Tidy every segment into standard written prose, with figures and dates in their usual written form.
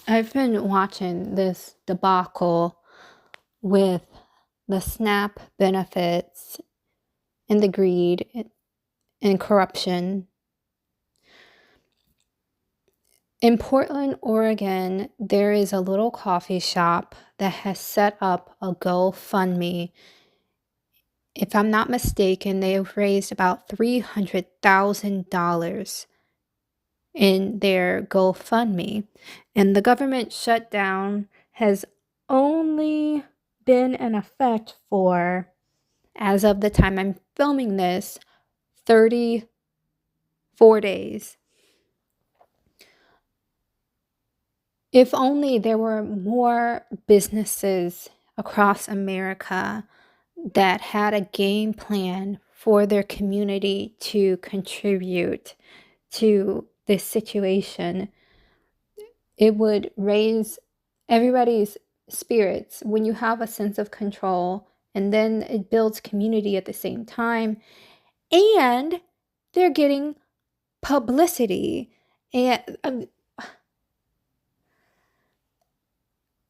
I've been watching this debacle with the SNAP benefits and the greed and corruption. In Portland, Oregon, there is a little coffee shop that has set up a GoFundMe. If I'm not mistaken, they have raised about $300,000 in their GoFundMe. And the government shutdown has only been in effect for, as of the time I'm filming this, 34 days. If only there were more businesses across America that had a game plan for their community to contribute to this situation, it would raise everybody's spirits when you have a sense of control, and then it builds community at the same time, and they're getting publicity. And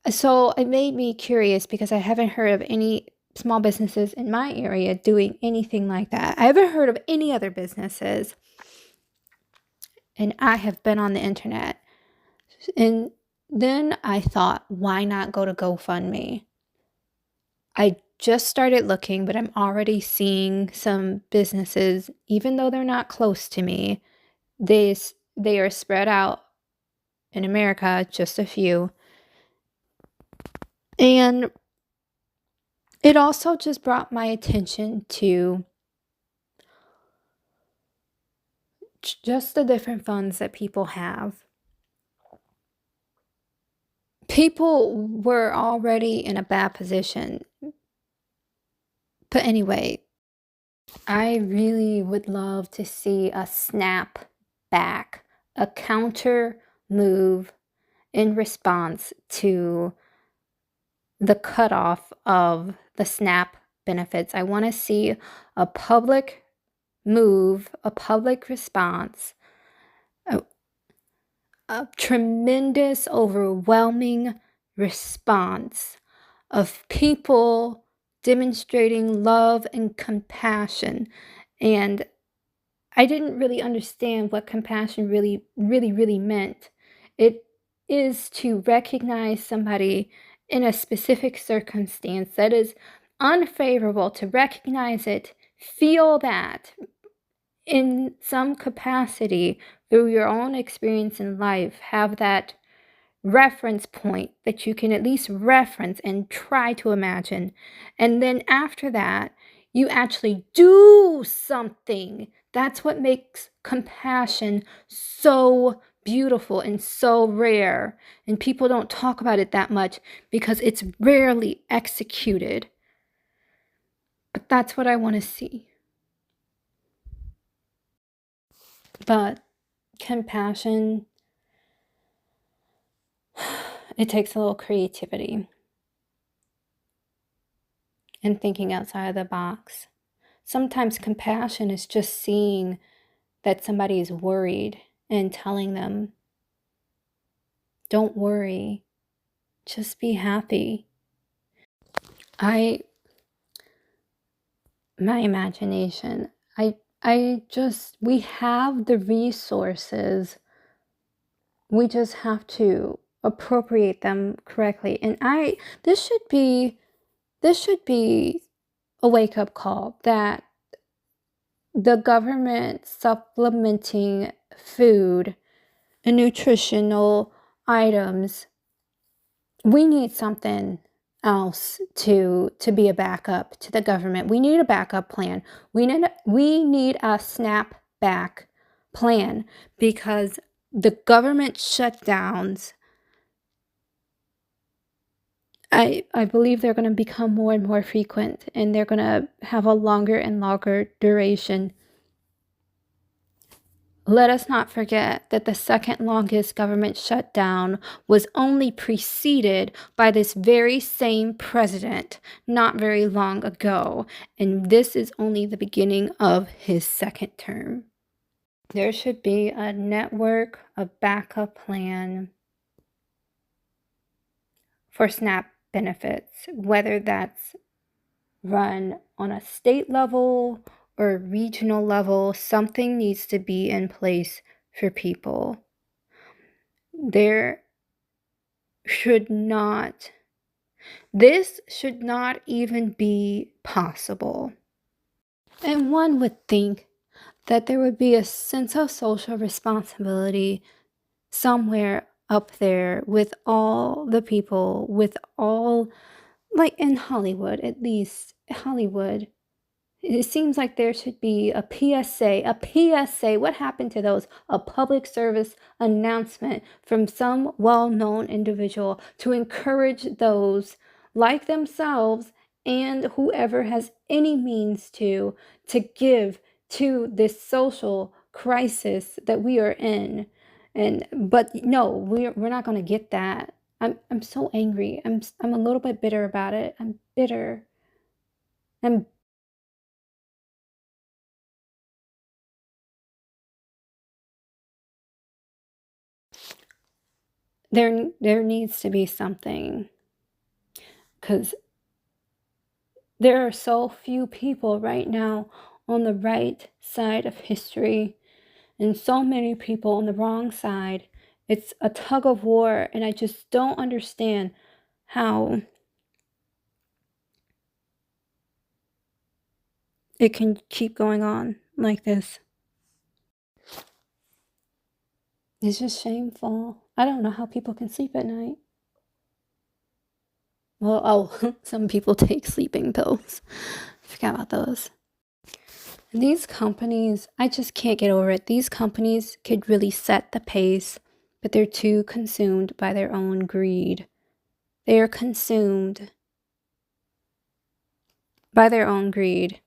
so it made me curious because I haven't heard of any small businesses in my area doing anything like that. I haven't heard of any other businesses, and I have been on the internet. And then I thought, why not go to GoFundMe? I just started looking, but I'm already seeing some businesses, even though they're not close to me, they are spread out in America, just a few. And it also just brought my attention to just the different funds that people have. People were already in a bad position. But anyway, I really would love to see a snap back, a counter move in response to the cutoff of the SNAP benefits. I want to see a public move, a public response, a tremendous, overwhelming response of people demonstrating love and compassion. And I didn't really understand what compassion really meant. It is to recognize somebody in a specific circumstance that is unfavorable, to recognize it, feel that in some capacity through your own experience in life, have that reference point that you can at least reference and try to imagine. And then after that, you actually do something. That's what makes compassion so beautiful and so rare. And people don't talk about it that much because it's rarely executed. But that's what I want to see. But compassion, it takes a little creativity and thinking outside of the box. Sometimes compassion is just seeing that somebody is worried and telling them, don't worry, just be happy. My imagination, we have the resources. We just have to appropriate them correctly. And this should be a wake-up call that the government supplementing food and nutritional items, we need something else to be a backup to the government. We need a backup plan. We need a snap back plan, because the government shutdowns, I believe they're going to become more and more frequent, and they're going to have a longer and longer duration. Let us not forget that the second longest government shutdown was only preceded by this very same president not very long ago, and this is only the beginning of his second term. There should be a network, a backup plan, for SNAP benefits, whether that's run on a state level or regional level. Something needs to be in place for people. This should not even be possible. And one would think that there would be a sense of social responsibility somewhere up there with all the people, with all, like in Hollywood, at least, Hollywood. It seems like there should be a PSA. A PSA. What happened to those? A public service announcement from some well-known individual to encourage those like themselves and whoever has any means to give to this social crisis that we are in. But no, we're not going to get that. I'm so angry. I'm a little bit bitter about it. I'm bitter. I'm there needs to be something, because there are so few people right now on the right side of history and so many people on the wrong side. It's a tug of war, and I just don't understand how it can keep going on like this. It's just shameful. I don't know how people can sleep at night. Well, oh, some people take sleeping pills. Forgot about those. These companies, I just can't get over it. These companies could really set the pace, but they're too consumed by their own greed. They are consumed by their own greed.